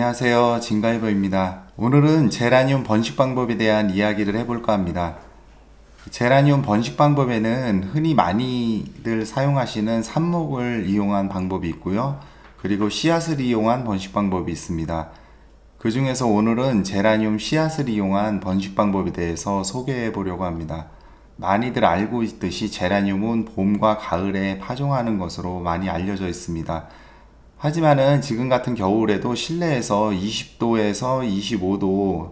안녕하세요. 진가이버입니다. 오늘은 제라늄 번식 방법에 대한 이야기를 해볼까 합니다. 제라늄 번식 방법에는 흔히 많이들 사용하시는 삽목을 이용한 방법이 있고요. 그리고 씨앗을 이용한 번식 방법이 있습니다. 그 중에서 오늘은 제라늄 씨앗을 이용한 번식 방법에 대해서 소개해 보려고 합니다. 많이들 알고 있듯이 제라늄은 봄과 가을에 파종하는 것으로 많이 알려져 있습니다. 하지만은 지금 같은 겨울에도 실내에서 20도에서 25도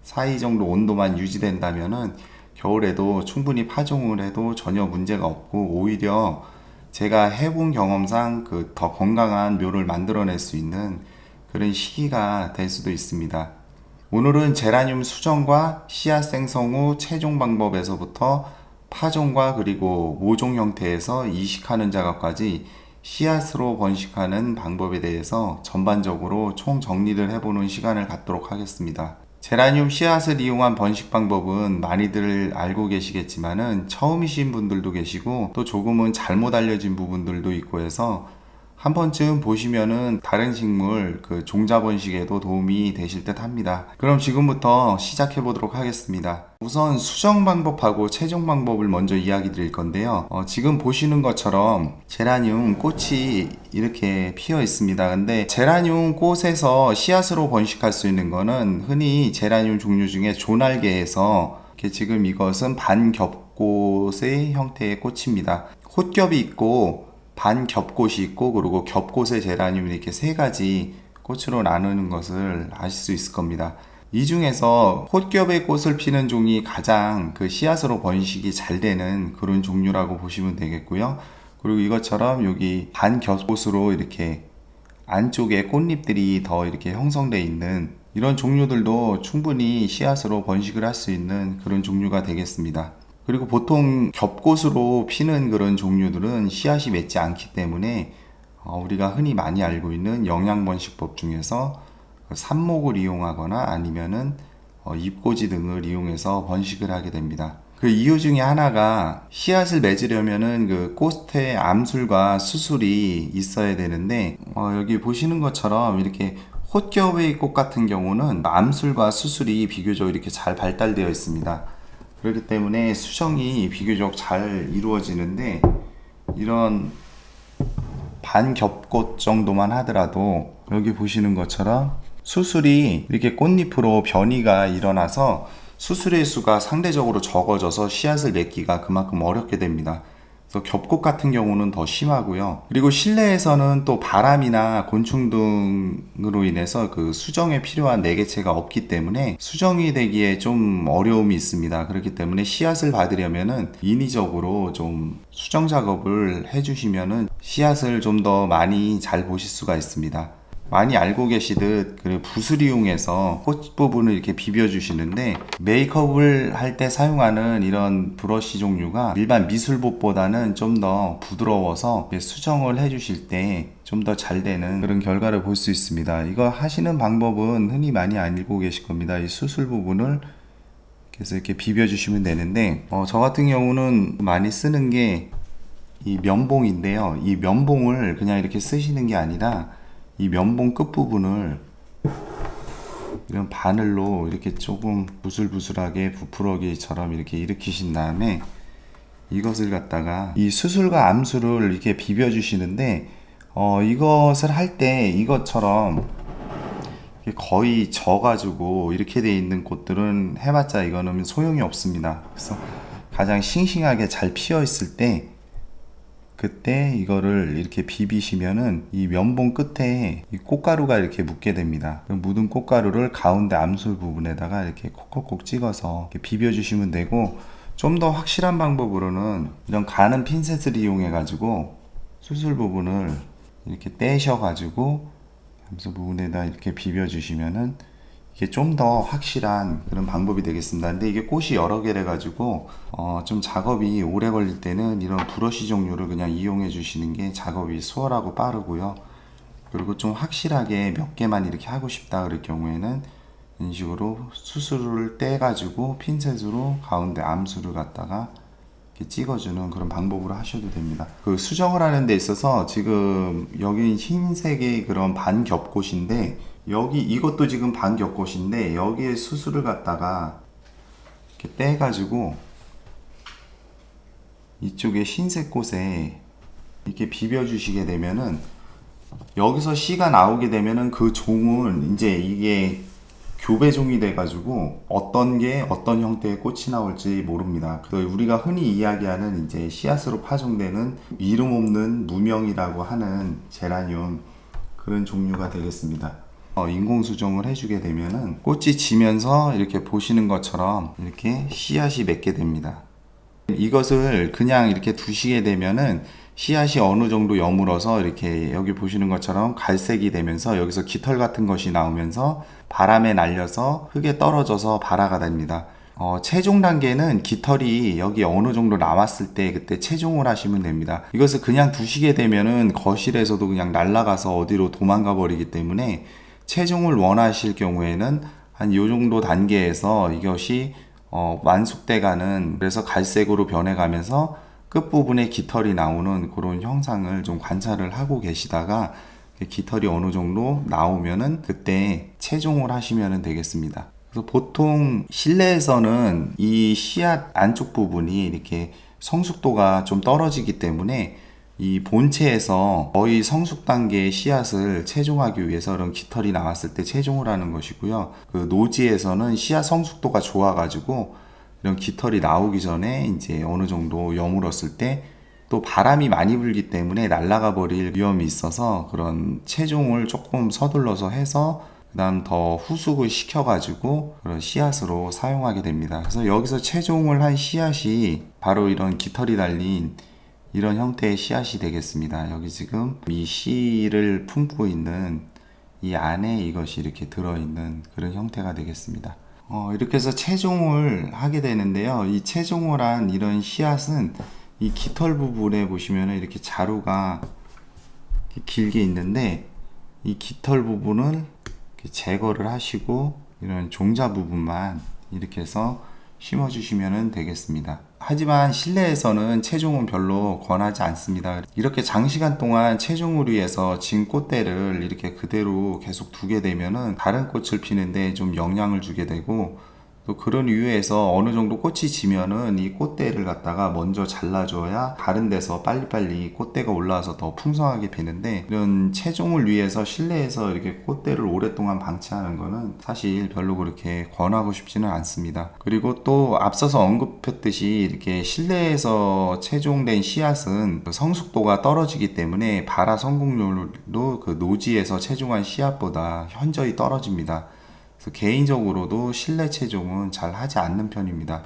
사이 정도 온도만 유지된다면은 겨울에도 충분히 파종을 해도 전혀 문제가 없고, 오히려 제가 해본 경험상 더 건강한 묘를 만들어낼 수 있는 그런 시기가 될 수도 있습니다. 오늘은 제라늄 수정과 씨앗 생성 후 채종 방법에서부터 파종과 그리고 모종 형태에서 이식하는 작업까지 씨앗으로 번식하는 방법에 대해서 전반적으로 총 정리를 해보는 시간을 갖도록 하겠습니다. 제라늄 씨앗을 이용한 번식 방법은 많이들 알고 계시겠지만은 처음이신 분들도 계시고 또 조금은 잘못 알려진 부분들도 있고 해서 한 번쯤 보시면은 다른 식물 종자 번식에도 도움이 되실 듯 합니다. 그럼 지금부터 시작해 보도록 하겠습니다. 우선 수정 방법하고 채종 방법을 먼저 이야기 드릴 건데요. 지금 보시는 것처럼 제라늄 꽃이 이렇게 피어 있습니다. 근데 제라늄 꽃에서 씨앗으로 번식할 수 있는 거는 흔히 제라늄 종류 중에 조날개에서 지금 이것은 반겹꽃의 형태의 꽃입니다. 혼겹이 있고 반겹꽃이 있고, 그리고 겹꽃의 제라늄, 이렇게 세 가지 꽃으로 나누는 것을 아실 수 있을 겁니다. 이 중에서 혼겹의 꽃을 피는 종이 가장 씨앗으로 번식이 잘 되는 그런 종류라고 보시면 되겠고요. 그리고 이것처럼 여기 반겹꽃으로 이렇게 안쪽에 꽃잎들이 더 이렇게 형성되어 있는 이런 종류들도 충분히 씨앗으로 번식을 할 수 있는 그런 종류가 되겠습니다. 그리고 보통 겹꽃으로 피는 그런 종류들은 씨앗이 맺지 않기 때문에 우리가 흔히 많이 알고 있는 영양번식법 중에서 삽목을 이용하거나 아니면은 잎꽂이 등을 이용해서 번식을 하게 됩니다. 그 이유 중에 하나가 씨앗을 맺으려면은 꽃에 암술과 수술이 있어야 되는데, 여기 보시는 것처럼 이렇게 혼겹의 꽃 같은 경우는 암술과 수술이 비교적 이렇게 잘 발달되어 있습니다. 그렇기 때문에 수정이 비교적 잘 이루어지는데, 이런 반겹꽃 정도만 하더라도 여기 보시는 것처럼 수술이 이렇게 꽃잎으로 변이가 일어나서 수술의 수가 상대적으로 적어져서 씨앗을 맺기가 그만큼 어렵게 됩니다. 그래서 겹꽃 같은 경우는 더 심하고요. 그리고 실내에서는 또 바람이나 곤충 등으로 인해서 수정에 필요한 내개체가 없기 때문에 수정이 되기에 좀 어려움이 있습니다. 그렇기 때문에 씨앗을 받으려면은 인위적으로 좀 수정 작업을 해주시면은 씨앗을 좀 더 많이 잘 보실 수가 있습니다. 많이 알고 계시듯 붓을 이용해서 꽃 부분을 이렇게 비벼주시는데, 메이크업을 할 때 사용하는 이런 브러쉬 종류가 일반 미술붓보다는 좀 더 부드러워서 수정을 해주실 때 좀 더 잘 되는 그런 결과를 볼 수 있습니다. 이거 하시는 방법은 흔히 많이 알고 계실 겁니다. 이 수술 부분을 그래서 이렇게 비벼주시면 되는데, 저 같은 경우는 많이 쓰는 게 이 면봉인데요. 이 면봉을 그냥 이렇게 쓰시는 게 아니라 이 면봉 끝부분을 이런 바늘로 이렇게 조금 부슬부슬하게 부풀어기처럼 이렇게 일으키신 다음에 이것을 갖다가 이 수술과 암술을 이렇게 비벼 주시는데, 이것을 할 때 이것처럼 거의 져가지고 이렇게 돼 있는 꽃들은 해봤자 이거는 소용이 없습니다. 그래서 가장 싱싱하게 잘 피어 있을 때 그때 이거를 이렇게 비비시면은 이 면봉 끝에 이 꽃가루가 이렇게 묻게 됩니다. 묻은 꽃가루를 가운데 암술 부분에다가 이렇게 콕콕콕 찍어서 이렇게 비벼주시면 되고, 좀 더 확실한 방법으로는 이런 가는 핀셋을 이용해 가지고 수술 부분을 이렇게 떼셔 가지고 암술 부분에다 이렇게 비벼주시면은 이게 좀 더 확실한 그런 방법이 되겠습니다. 근데 이게 꽃이 여러 개래 가지고 좀 작업이 오래 걸릴 때는 이런 브러쉬 종류를 그냥 이용해 주시는 게 작업이 수월하고 빠르고요. 그리고 좀 확실하게 몇 개만 이렇게 하고 싶다 그럴 경우에는 이런 식으로 수술을 떼 가지고 핀셋으로 가운데 암술을 갖다가 이렇게 찍어주는 그런 방법으로 하셔도 됩니다. 수정을 하는 데 있어서 지금 여기 흰색의 그런 반겹꽃인데 여기 이것도 지금 반겹꽃인데 여기에 수술을 갖다가 이렇게 빼가지고 이쪽에 흰색 꽃에 이렇게 비벼주시게 되면은 여기서 씨가 나오게 되면은 그 종은 이제 이게 교배종이 돼가지고 어떤 게 어떤 형태의 꽃이 나올지 모릅니다. 우리가 흔히 이야기하는 이제 씨앗으로 파종되는 이름 없는 무명이라고 하는 제라늄 그런 종류가 되겠습니다. 인공 수정을 해주게 되면은 꽃이 지면서 이렇게 보시는 것처럼 이렇게 씨앗이 맺게 됩니다. 이것을 그냥 이렇게 두시게 되면은 씨앗이 어느 정도 여물어서 이렇게 여기 보시는 것처럼 갈색이 되면서 여기서 깃털 같은 것이 나오면서 바람에 날려서 흙에 떨어져서 발화가 됩니다. 채종 단계는 깃털이 여기 어느 정도 남았을 때 그때 채종을 하시면 됩니다. 이것을 그냥 두시게 되면은 거실에서도 그냥 날아가서 어디로 도망가 버리기 때문에 채종을 원하실 경우에는 한 요 정도 단계에서 이것이 완숙돼 가는, 그래서 갈색으로 변해가면서 끝부분에 깃털이 나오는 그런 형상을 좀 관찰을 하고 계시다가 깃털이 어느 정도 나오면은 그때 채종을 하시면 되겠습니다. 그래서 보통 실내에서는 이 씨앗 안쪽 부분이 이렇게 성숙도가 좀 떨어지기 때문에 이 본체에서 거의 성숙 단계의 씨앗을 채종하기 위해서 이런 깃털이 나왔을 때 채종을 하는 것이고요. 그 노지에서는 씨앗 성숙도가 좋아가지고 이런 깃털이 나오기 전에 이제 어느 정도 여물었을 때 또 바람이 많이 불기 때문에 날아가 버릴 위험이 있어서 그런 채종을 조금 서둘러서 해서 그 다음 더 후숙을 시켜가지고 그런 씨앗으로 사용하게 됩니다. 그래서 여기서 채종을 한 씨앗이 바로 이런 깃털이 달린 이런 형태의 씨앗이 되겠습니다. 여기 지금 이 씨를 품고 있는 이 안에 이것이 이렇게 들어있는 그런 형태가 되겠습니다. 이렇게 해서 채종을 하게 되는데요. 이 채종을 한 이런 씨앗은 이 깃털 부분에 보시면 이렇게 자루가 이렇게 길게 있는데 이 깃털 부분을 이렇게 제거를 하시고 이런 종자 부분만 이렇게 해서 심어 주시면 되겠습니다. 하지만 실내에서는 채종은 별로 권하지 않습니다. 이렇게 장시간 동안 채종을 위해서 진 꽃대를 이렇게 그대로 계속 두게 되면은 다른 꽃을 피는데 좀 영향을 주게 되고, 또 그런 이유에서 어느 정도 꽃이 지면은 이 꽃대를 갖다가 먼저 잘라줘야 다른 데서 빨리빨리 꽃대가 올라와서 더 풍성하게 피는데, 이런 채종을 위해서 실내에서 이렇게 꽃대를 오랫동안 방치하는 거는 사실 별로 그렇게 권하고 싶지는 않습니다. 그리고 또 앞서서 언급했듯이 이렇게 실내에서 채종된 씨앗은 성숙도가 떨어지기 때문에 발화 성공률도 그 노지에서 채종한 씨앗보다 현저히 떨어집니다. 그래서 개인적으로도 실내 채종은 잘 하지 않는 편입니다.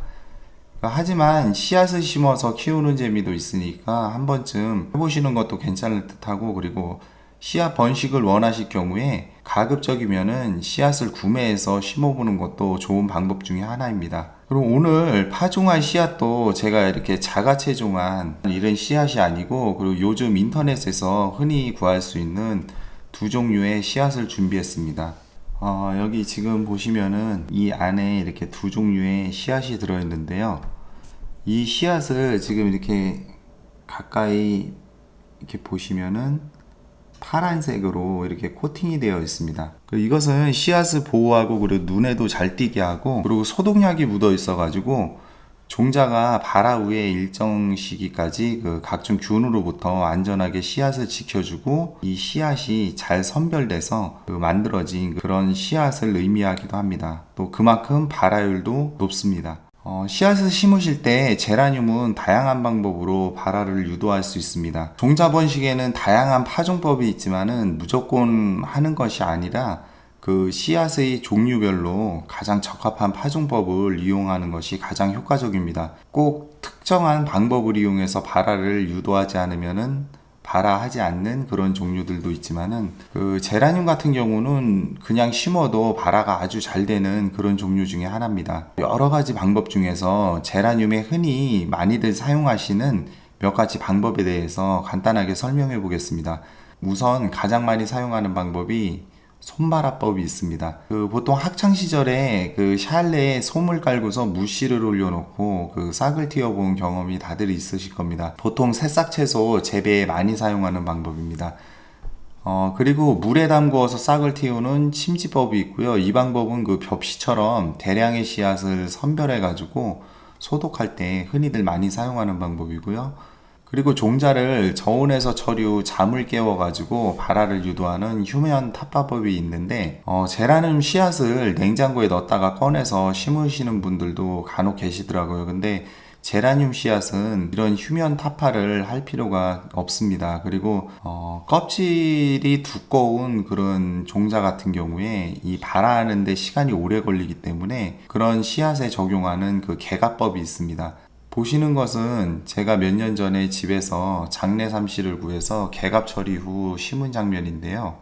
하지만 씨앗을 심어서 키우는 재미도 있으니까 한 번쯤 해보시는 것도 괜찮을 듯하고, 그리고 씨앗 번식을 원하실 경우에 가급적이면은 씨앗을 구매해서 심어보는 것도 좋은 방법 중에 하나입니다. 그리고 오늘 파종한 씨앗도 제가 이렇게 자가 채종한 이런 씨앗이 아니고, 그리고 요즘 인터넷에서 흔히 구할 수 있는 두 종류의 씨앗을 준비했습니다. 여기 지금 보시면은 이 안에 이렇게 두 종류의 씨앗이 들어있는데요. 이 씨앗을 지금 이렇게 가까이 이렇게 보시면은 파란색으로 이렇게 코팅이 되어 있습니다. 이것은 씨앗을 보호하고, 그리고 눈에도 잘 띄게 하고, 그리고 소독약이 묻어 있어 가지고 종자가 발화 후에 일정 시기까지 그 각종 균으로부터 안전하게 씨앗을 지켜주고, 이 씨앗이 잘 선별돼서 만들어진 그런 씨앗을 의미하기도 합니다. 또 그만큼 발화율도 높습니다. 씨앗을 심으실 때 제라늄은 다양한 방법으로 발화를 유도할 수 있습니다. 종자 번식에는 다양한 파종법이 있지만은 무조건 하는 것이 아니라 그 씨앗의 종류별로 가장 적합한 파종법을 이용하는 것이 가장 효과적입니다. 꼭 특정한 방법을 이용해서 발화를 유도하지 않으면은 발화하지 않는 그런 종류들도 있지만은, 그 제라늄 같은 경우는 그냥 심어도 발화가 아주 잘 되는 그런 종류 중에 하나입니다. 여러 가지 방법 중에서 제라늄에 흔히 많이들 사용하시는 몇 가지 방법에 대해서 간단하게 설명해 보겠습니다. 우선 가장 많이 사용하는 방법이 손발화법이 있습니다. 보통 학창 시절에 그 샤알레에 솜을 깔고서 무씨를 올려놓고 그 싹을 틔워본 경험이 다들 있으실 겁니다. 보통 새싹 채소 재배에 많이 사용하는 방법입니다. 그리고 물에 담그어서 싹을 틔우는 침지법이 있고요. 이 방법은 그 벽시처럼 대량의 씨앗을 선별해가지고 소독할 때 흔히들 많이 사용하는 방법이고요. 그리고 종자를 저온에서 처리 후 잠을 깨워가지고 발화를 유도하는 휴면 타파법이 있는데, 제라늄 씨앗을 냉장고에 넣었다가 꺼내서 심으시는 분들도 간혹 계시더라고요. 근데 제라늄 씨앗은 이런 휴면 타파를 할 필요가 없습니다. 그리고 껍질이 두꺼운 그런 종자 같은 경우에 이 발화하는 데 시간이 오래 걸리기 때문에 그런 씨앗에 적용하는 그 개가법이 있습니다. 보시는 것은 제가 몇 년 전에 집에서 장내 삼씨를 구해서 개갑 처리 후 심은 장면인데요.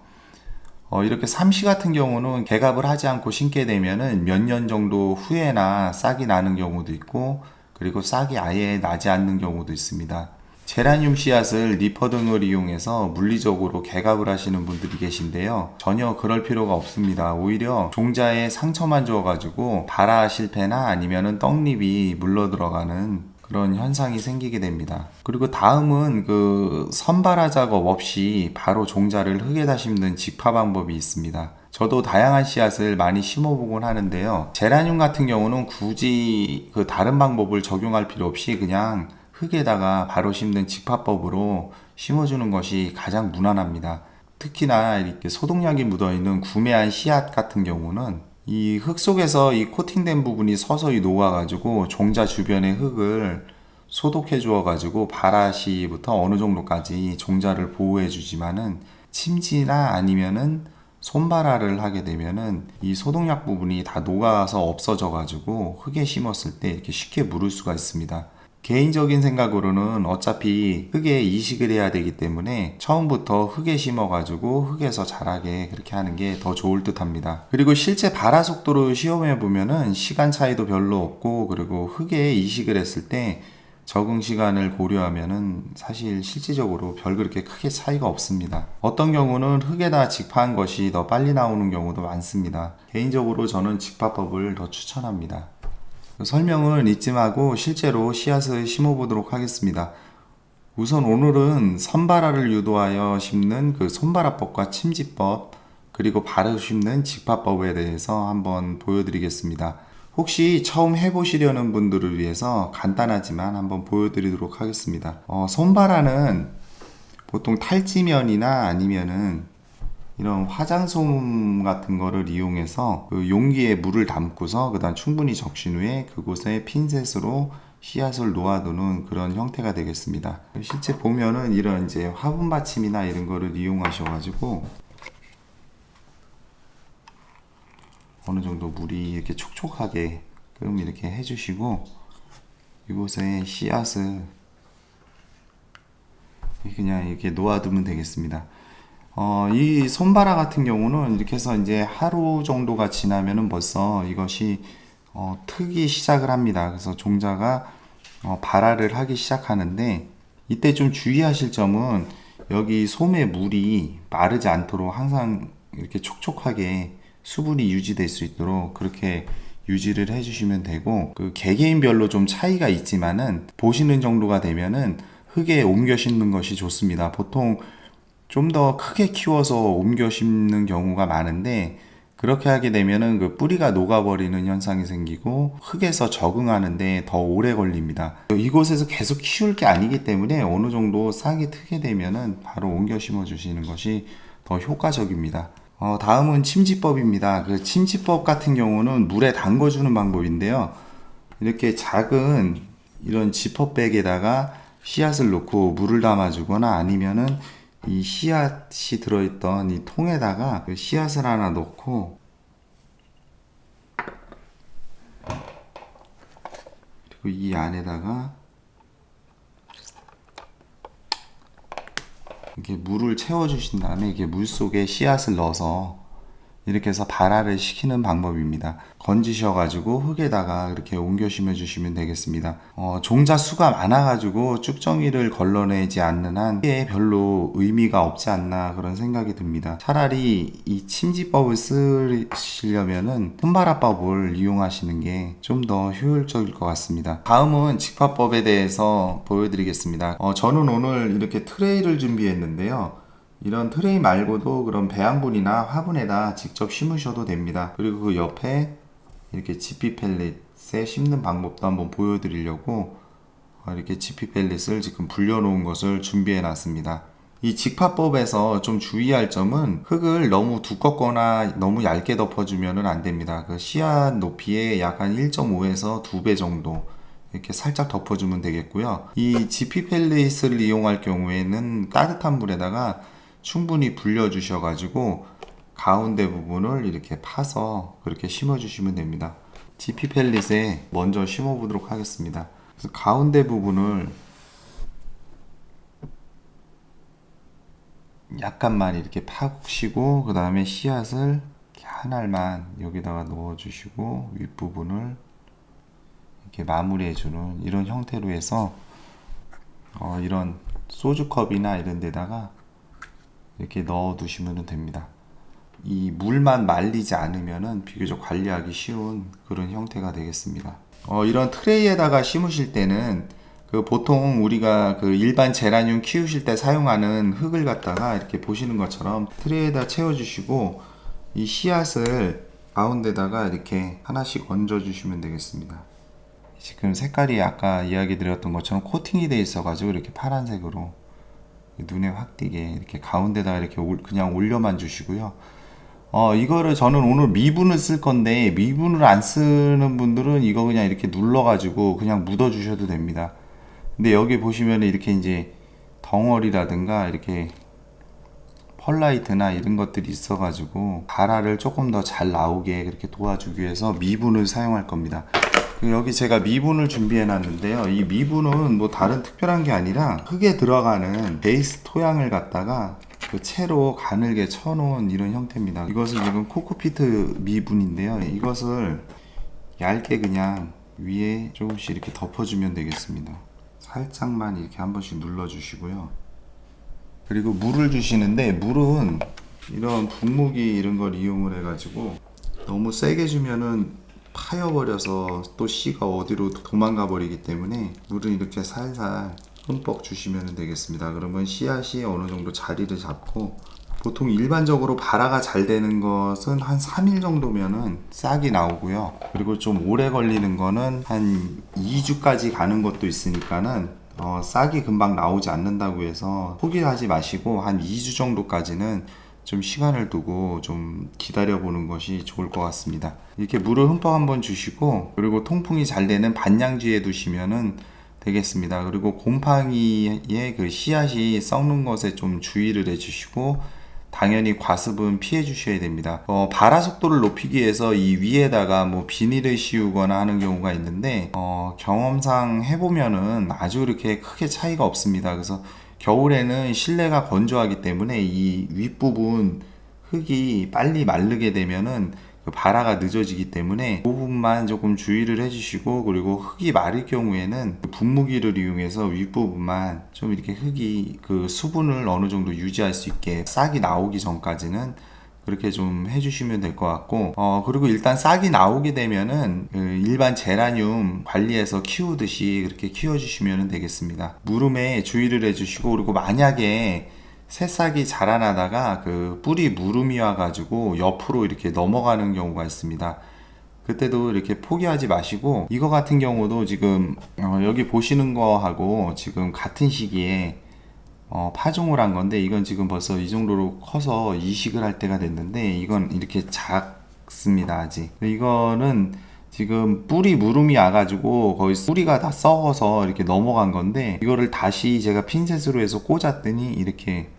이렇게 삼씨 같은 경우는 개갑을 하지 않고 심게 되면은 몇 년 정도 후에나 싹이 나는 경우도 있고, 그리고 싹이 아예 나지 않는 경우도 있습니다. 제라늄 씨앗을 리퍼 등을 이용해서 물리적으로 개갑을 하시는 분들이 계신데요. 전혀 그럴 필요가 없습니다. 오히려 종자에 상처만 주어가지고 발화 실패나 아니면은 떡잎이 물러 들어가는 그런 현상이 생기게 됩니다. 그리고 다음은 그 선발화 작업 없이 바로 종자를 흙에다 심는 직파 방법이 있습니다. 저도 다양한 씨앗을 많이 심어보곤 하는데요. 제라늄 같은 경우는 굳이 그 다른 방법을 적용할 필요 없이 그냥 흙에다가 바로 심는 직파법으로 심어주는 것이 가장 무난합니다. 특히나 이렇게 소독약이 묻어있는 구매한 씨앗 같은 경우는 이 흙 속에서 이 코팅된 부분이 서서히 녹아가지고 종자 주변의 흙을 소독해 주어가지고 발화 시부터 어느 정도까지 종자를 보호해 주지만은 침지나 아니면은 손발화를 하게 되면은 이 소독약 부분이 다 녹아서 없어져 가지고 흙에 심었을 때 이렇게 쉽게 물을 수가 있습니다. 개인적인 생각으로는 어차피 흙에 이식을 해야 되기 때문에 처음부터 흙에 심어 가지고 흙에서 자라게 그렇게 하는 게 더 좋을 듯 합니다. 그리고 실제 발화 속도를 시험해 보면은 시간 차이도 별로 없고, 그리고 흙에 이식을 했을 때 적응 시간을 고려하면은 사실 실질적으로 별 그렇게 크게 차이가 없습니다. 어떤 경우는 흙에다 직파한 것이 더 빨리 나오는 경우도 많습니다. 개인적으로 저는 직파법을 더 추천합니다. 설명을 이쯤하고 실제로 씨앗을 심어보도록 하겠습니다. 우선 오늘은 선발화를 유도하여 심는 그 손발화법과 침지법, 그리고 바로 심는 직파법에 대해서 한번 보여드리겠습니다. 혹시 처음 해보시려는 분들을 위해서 간단하지만 한번 보여드리도록 하겠습니다. 손발화는 보통 탈지면이나 아니면은 이런 화장솜 같은 거를 이용해서 그 용기에 물을 담고서 그다음 충분히 적신 후에 그곳에 핀셋으로 씨앗을 놓아두는 그런 형태가 되겠습니다. 실제 보면은 이런 이제 화분 받침이나 이런 거를 이용하셔가지고 어느 정도 물이 이렇게 촉촉하게 그럼 이렇게 해주시고 이곳에 씨앗을 그냥 이렇게 놓아두면 되겠습니다. 이 손발화 같은 경우는 이렇게 해서 이제 하루 정도가 지나면은 벌써 이것이 트기 시작을 합니다. 그래서 종자가 발화를 하기 시작하는데, 이때 좀 주의하실 점은 여기 솜의 물이 마르지 않도록 항상 이렇게 촉촉하게 수분이 유지될 수 있도록 그렇게 유지를 해주시면 되고, 그 개개인별로 좀 차이가 있지만은 보시는 정도가 되면은 흙에 옮겨 심는 것이 좋습니다. 보통 좀 더 크게 키워서 옮겨 심는 경우가 많은데, 그렇게 하게 되면은 그 뿌리가 녹아버리는 현상이 생기고 흙에서 적응하는데 더 오래 걸립니다. 이곳에서 계속 키울 게 아니기 때문에 어느 정도 싹이 트게 되면은 바로 옮겨 심어 주시는 것이 더 효과적입니다. 다음은 침지법입니다. 그 침지법 같은 경우는 물에 담궈주는 방법인데요. 이렇게 작은 이런 지퍼백에다가 씨앗을 넣고 물을 담아주거나 아니면은 이 씨앗이 들어있던 이 통에다가 그 씨앗을 하나 넣고, 그리고 이 안에다가 이렇게 물을 채워주신 다음에 이게 물 속에 씨앗을 넣어서 이렇게 해서 발화를 시키는 방법입니다. 건지셔가지고 흙에다가 이렇게 옮겨 심어주시면 되겠습니다. 종자 수가 많아가지고 쭉정이를 걸러내지 않는 한 이게 별로 의미가 없지 않나 그런 생각이 듭니다. 차라리 이 침지법을 쓰시려면은 손발화법을 이용하시는 게 좀 더 효율적일 것 같습니다. 다음은 직파법에 대해서 보여드리겠습니다. 저는 오늘 이렇게 트레이를 준비했는데요. 이런 트레이 말고도 그런 배양분이나 화분에다 직접 심으셔도 됩니다. 그리고 그 옆에 이렇게 지피 펠렛에 심는 방법도 한번 보여드리려고 이렇게 지피 펠렛을 지금 불려놓은 것을 준비해 놨습니다. 이 직파법에서 좀 주의할 점은 흙을 너무 두껍거나 너무 얇게 덮어주면 안 됩니다. 그 씨앗 높이의 약 한 1.5에서 2배 정도 이렇게 살짝 덮어주면 되겠고요. 이 지피 펠렛을 이용할 경우에는 따뜻한 물에다가 충분히 불려주셔가지고 가운데 부분을 이렇게 파서 그렇게 심어주시면 됩니다. 지피 펠렛에 먼저 심어보도록 하겠습니다. 그래서 가운데 부분을 약간만 이렇게 파시고 그 다음에 씨앗을 이렇게 한 알만 여기다가 넣어주시고 윗부분을 이렇게 마무리해주는 이런 형태로 해서 이런 소주컵이나 이런 데다가 이렇게 넣어 두시면 됩니다. 이 물만 말리지 않으면은 비교적 관리하기 쉬운 그런 형태가 되겠습니다. 이런 트레이에다가 심으실 때는 그 보통 우리가 그 일반 제라늄 키우실 때 사용하는 흙을 갖다가 이렇게 보시는 것처럼 트레이에다 채워주시고 이 씨앗을 가운데다가 이렇게 하나씩 얹어 주시면 되겠습니다. 지금 색깔이 아까 이야기 드렸던 것처럼 코팅이 되어 있어 가지고 이렇게 파란색으로 눈에 확 띄게 이렇게 가운데다 이렇게 그냥 올려만 주시고요. 이거를 저는 오늘 미분을 쓸 건데 미분을 안 쓰는 분들은 이거 그냥 이렇게 눌러 가지고 그냥 묻어 주셔도 됩니다. 근데 여기 보시면 이렇게 이제 덩어리라든가 이렇게 펄라이트나 이런 것들이 있어 가지고 발화를 조금 더 잘 나오게 그렇게 도와주기 위해서 미분을 사용할 겁니다. 여기 제가 미분을 준비해 놨는데요. 이 미분은 뭐 다른 특별한 게 아니라 흙에 들어가는 베이스 토양을 갖다가 그 채로 가늘게 쳐놓은 이런 형태입니다. 이것은 지금 코코피트 미분인데요. 이것을 얇게 그냥 위에 조금씩 이렇게 덮어주면 되겠습니다. 살짝만 이렇게 한 번씩 눌러주시고요. 그리고 물을 주시는데 물은 이런 분무기 이런 걸 이용을 해가지고 너무 세게 주면은 파여버려서 또 씨가 어디로 도망가 버리기 때문에 물은 이렇게 살살 흠뻑 주시면 되겠습니다. 그러면 씨앗이 어느 정도 자리를 잡고 보통 일반적으로 발화가 잘 되는 것은 한 3일 정도면은 싹이 나오고요. 그리고 좀 오래 걸리는 거는 한 2주까지 가는 것도 있으니까는 싹이 금방 나오지 않는다고 해서 포기하지 마시고 한 2주 정도까지는 좀 시간을 두고 좀 기다려 보는 것이 좋을 것 같습니다. 이렇게 물을 흠뻑 한번 주시고 그리고 통풍이 잘 되는 반양지에 두시면은 되겠습니다. 그리고 곰팡이의 그 씨앗이 썩는 것에 좀 주의를 해주시고 당연히 과습은 피해 주셔야 됩니다. 발화 속도를 높이기 위해서 이 위에다가 뭐 비닐을 씌우거나 하는 경우가 있는데 경험상 해보면은 아주 이렇게 크게 차이가 없습니다. 그래서 겨울에는 실내가 건조하기 때문에 이 윗부분 흙이 빨리 마르게 되면은 그 발화가 늦어지기 때문에 그 부분만 조금 주의를 해주시고 그리고 흙이 마를 경우에는 분무기를 이용해서 윗부분만 좀 이렇게 흙이 그 수분을 어느 정도 유지할 수 있게 싹이 나오기 전까지는 그렇게 좀 해주시면 될 것 같고 그리고 일단 싹이 나오게 되면은 그 일반 제라늄 관리해서 키우듯이 그렇게 키워주시면 되겠습니다. 물음에 주의를 해주시고 그리고 만약에 새싹이 자라나다가 그 뿌리 물음이 와가지고 옆으로 이렇게 넘어가는 경우가 있습니다. 그때도 이렇게 포기하지 마시고 이거 같은 경우도 지금 여기 보시는 거하고 지금 같은 시기에 파종을 한 건데 이건 지금 벌써 이 정도로 커서 이식을 할 때가 됐는데 이건 이렇게 작습니다. 아직 이거는 지금 뿌리 물음이 와가지고 거의 뿌리가 다 썩어서 이렇게 넘어간 건데 이거를 다시 제가 핀셋으로 해서 꽂았더니 이렇게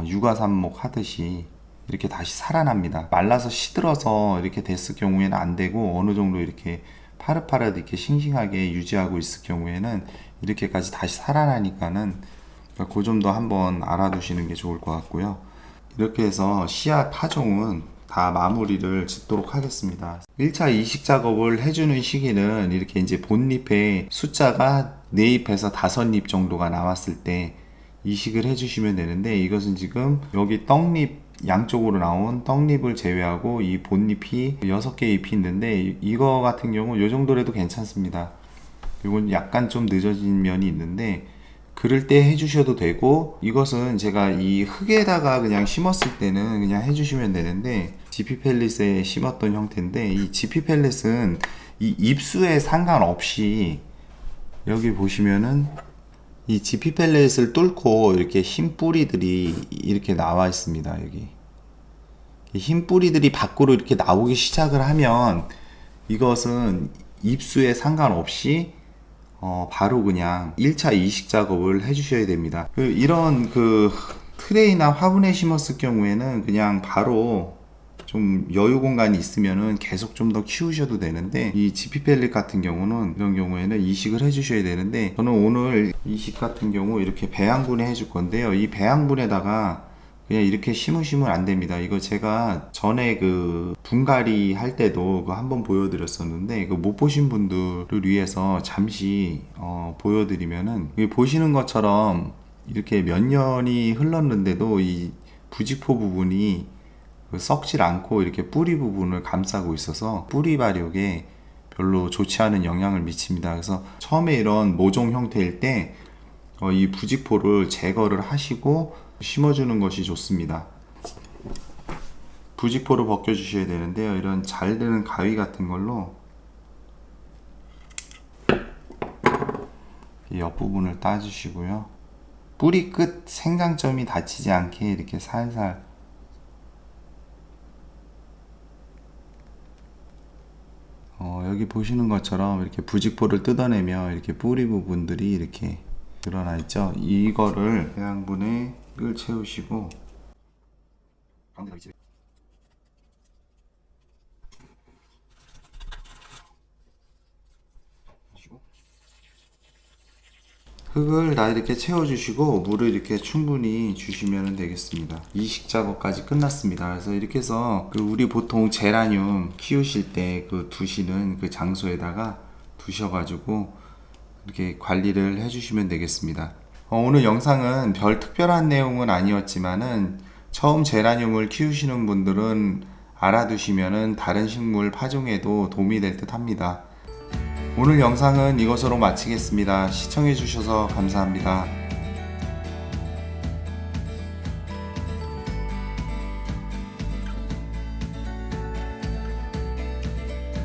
유가삽목 하듯이 이렇게 다시 살아납니다. 말라서 시들어서 이렇게 됐을 경우에는 안 되고 어느 정도 이렇게 파릇파릇 이렇게 싱싱하게 유지하고 있을 경우에는 이렇게까지 다시 살아나니까는 그 점도 한번 알아두시는 게 좋을 것 같고요. 이렇게 해서 씨앗 파종은 다 마무리를 짓도록 하겠습니다. 1차 이식 작업을 해주는 시기는 이렇게 이제 본잎에 숫자가 4잎에서 5잎 정도가 나왔을 때 이식을 해주시면 되는데 이것은 지금 여기 떡잎 양쪽으로 나온 떡잎을 제외하고 이 본잎이 6개 잎이 있는데 이거 같은 경우 이 정도라도 괜찮습니다. 이건 약간 좀 늦어진 면이 있는데 그럴 때 해주셔도 되고, 이것은 제가 이 흙에다가 그냥 심었을 때는 그냥 해주시면 되는데, 지피 펠릿에 심었던 형태인데, 이 지피 펠릿은 이 입수에 상관없이 여기 보시면은 이 지피 펠렛을 뚫고 이렇게 흰 뿌리들이 이렇게 나와 있습니다. 여기 흰 뿌리들이 밖으로 이렇게 나오기 시작을 하면 이것은 입수에 상관없이 바로 그냥 1차 이식 작업을 해주셔야 됩니다. 이런 트레이나 화분에 심었을 경우에는 그냥 바로 좀 여유 공간이 있으면은 계속 좀 더 키우셔도 되는데, 이 지피 펠릿 같은 경우는 이런 경우에는 이식을 해주셔야 되는데, 저는 오늘 이식 같은 경우 이렇게 배양분해 해줄 건데요. 이 배양분에다가 그냥 이렇게 심으시면 안 됩니다. 이거 제가 전에 분갈이 할 때도 한번 보여드렸었는데, 못 보신 분들을 위해서 잠시 보여드리면은, 보시는 것처럼 이렇게 몇 년이 흘렀는데도 이 부직포 부분이 썩질 않고 이렇게 뿌리 부분을 감싸고 있어서 뿌리 발육에 별로 좋지 않은 영향을 미칩니다. 그래서 처음에 이런 모종 형태일 때 이 부직포를 제거를 하시고 심어주는 것이 좋습니다. 부직포를 벗겨 주셔야 되는데요. 이런 잘 되는 가위 같은 걸로 이 옆부분을 따주시고요. 뿌리 끝 생장점이 다치지 않게 이렇게 살살 여기 보시는 것처럼 이렇게 부직포를 뜯어내면 이렇게 뿌리 부분들이 이렇게 드러나 있죠. 이거를 배양분에 꿀 채우시고, 가운데가 있지. 흙을 다 이렇게 채워주시고 물을 이렇게 충분히 주시면 되겠습니다. 이식 작업까지 끝났습니다. 그래서 이렇게 해서 우리 보통 제라늄 키우실 때 두시는 장소에다가 두셔가지고 이렇게 관리를 해주시면 되겠습니다. 오늘 영상은 별 특별한 내용은 아니었지만은 처음 제라늄을 키우시는 분들은 알아두시면은 다른 식물 파종에도 도움이 될 듯 합니다. 오늘 영상은 이것으로 마치겠습니다. 시청해주셔서 감사합니다.